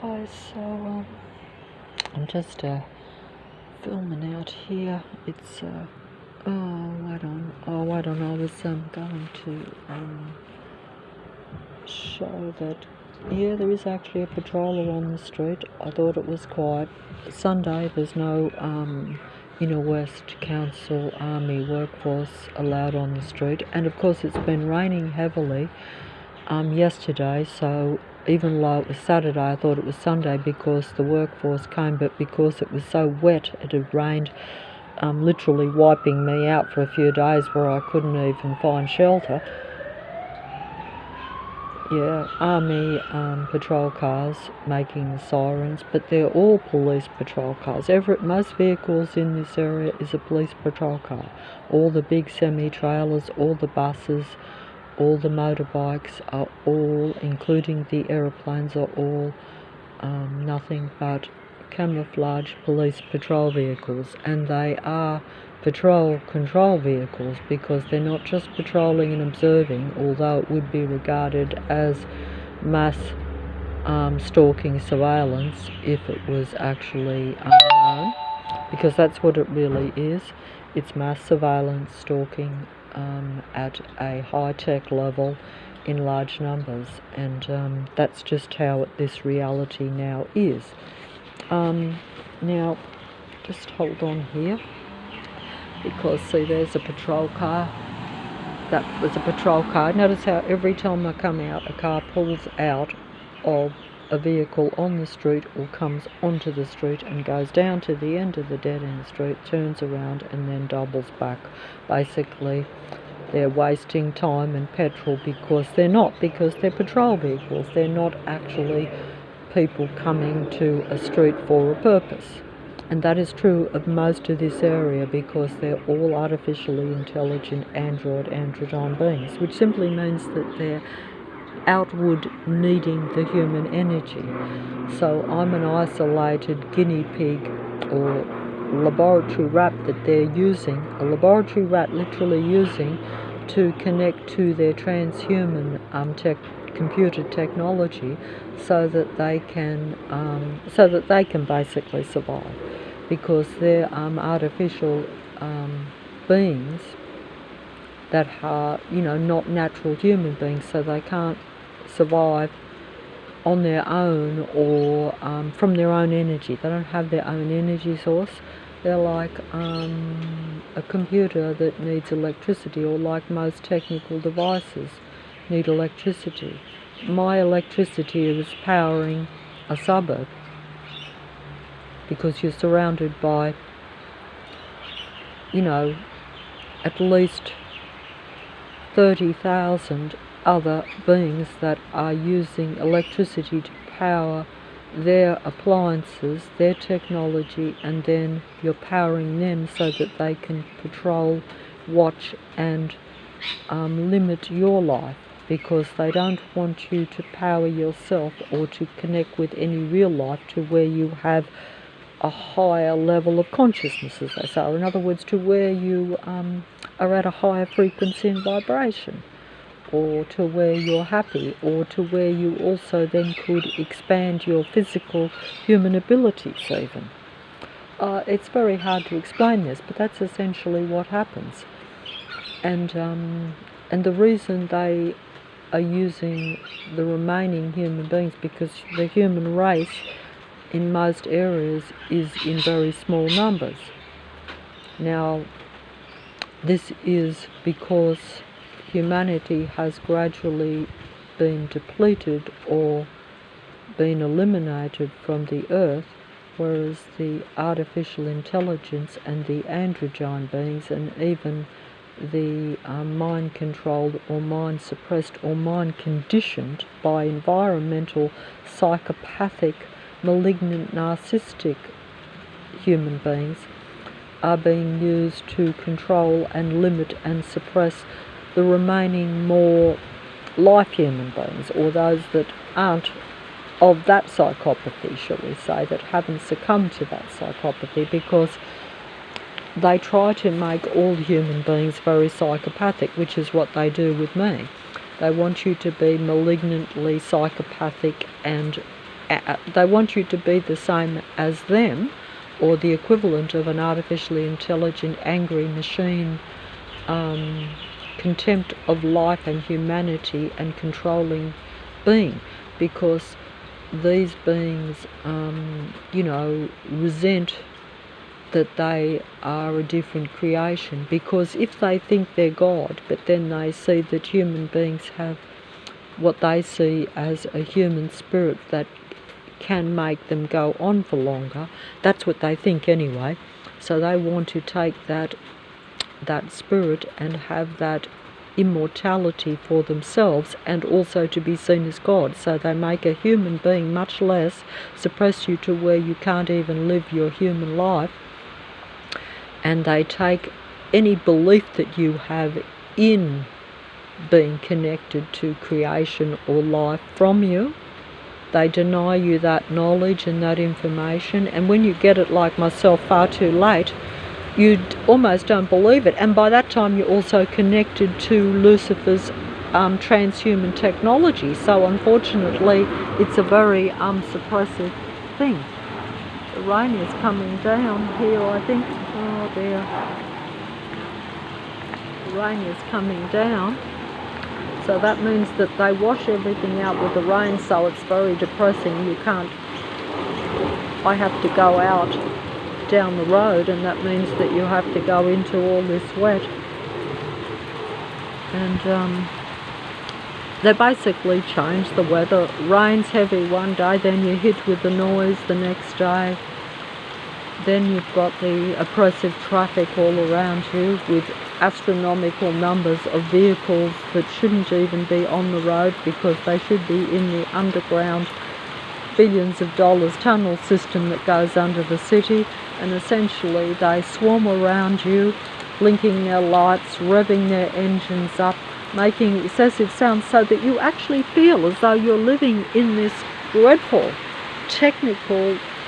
Hi, so I'm just filming out here. It's I don't know. I was going to show that there is actually a patroller on the street. I thought it was quiet. Sunday, there's no Inner West Council Army workforce allowed on the street, and of course it's been raining heavily yesterday, so even though it was Saturday, I thought it was Sunday because the workforce came, but because it was so wet, it had rained, literally wiping me out for a few days where I couldn't even find shelter. Army patrol cars making the sirens, but they're all police patrol cars. Most vehicles in this area is a police patrol car. All the big semi-trailers, all the buses, all the motorbikes are all, including the aeroplanes, are all nothing but camouflage police patrol vehicles, and they are patrol control vehicles because they're not just patrolling and observing, although it would be regarded as mass stalking surveillance if it was actually unknown, because that's what it really is. It's mass surveillance stalking at a high-tech level in large numbers, and that's just how this reality now is. Now, just hold on here, because see, there's a patrol car. That was a patrol car. Notice how every time I come out, a car pulls out of a vehicle on the street or comes onto the street and goes down to the end of the dead-end street, turns around and then doubles back. Basically, they're wasting time and petrol because they're patrol vehicles. They're not actually people coming to a street for a purpose. And that is true of most of this area because they're all artificially intelligent android beings, which simply means that they're outward needing the human energy. So I'm an isolated guinea pig or laboratory rat that they're using, a laboratory rat literally using to connect to their transhuman computer technology so that they can basically survive, because they're artificial beings that are not natural human beings, so they can't survive on their own or from their own energy. They don't have their own energy source. They're like a computer that needs electricity, or like most technical devices need electricity. My electricity is powering a suburb because you're surrounded by, at least 30,000 other beings that are using electricity to power their appliances, their technology, and then you're powering them so that they can patrol, watch, and limit your life, because they don't want you to power yourself or to connect with any real life to where you have a higher level of consciousness, as they say, or in other words, to where you are at a higher frequency and vibration, or to where you're happy, or to where you also then could expand your physical human abilities even. It's very hard to explain this, but that's essentially what happens. And the reason they are using the remaining human beings, because the human race in most areas is in very small numbers. Now, this is because humanity has gradually been depleted or been eliminated from the earth, whereas the artificial intelligence and the androgyne beings, and even the mind-controlled or mind-suppressed or mind-conditioned by environmental, psychopathic, malignant, narcissistic human beings, are being used to control and limit and suppress the remaining more life human beings, or those that aren't of that psychopathy, shall we say, that haven't succumbed to that psychopathy, because they try to make all human beings very psychopathic, which is what they do with me. They want you to be malignantly psychopathic and they want you to be the same as them, or the equivalent of an artificially intelligent, angry machine, contempt of life and humanity and controlling being, because these beings, resent that they are a different creation. Because if they think they're God, but then they see that human beings have what they see as a human spirit that can make them go on for longer, that's what they think anyway, so they want to take that spirit and have that immortality for themselves, and also to be seen as God. So they make a human being much less, suppress you to where you can't even live your human life, and they take any belief that you have in being connected to creation or life from you. They deny you that knowledge and that information, and when you get it, like myself, far too late, you almost don't believe it, and by that time you're also connected to Lucifer's transhuman technology. So unfortunately it's a very suppressive thing. The rain is coming down here, I think. Oh dear. The rain is coming down. So that means that they wash everything out with the rain, so it's very depressing. You can't... I have to go out down the road, and that means that you have to go into all this wet. And they basically change the weather. Rain's heavy one day, then you're hit with the noise the next day. Then you've got the oppressive traffic all around you with astronomical numbers of vehicles that shouldn't even be on the road, because they should be in the underground billions of dollars tunnel system that goes under the city. And essentially they swarm around you, blinking their lights, revving their engines up, making excessive sounds, so that you actually feel as though you're living in this dreadful technical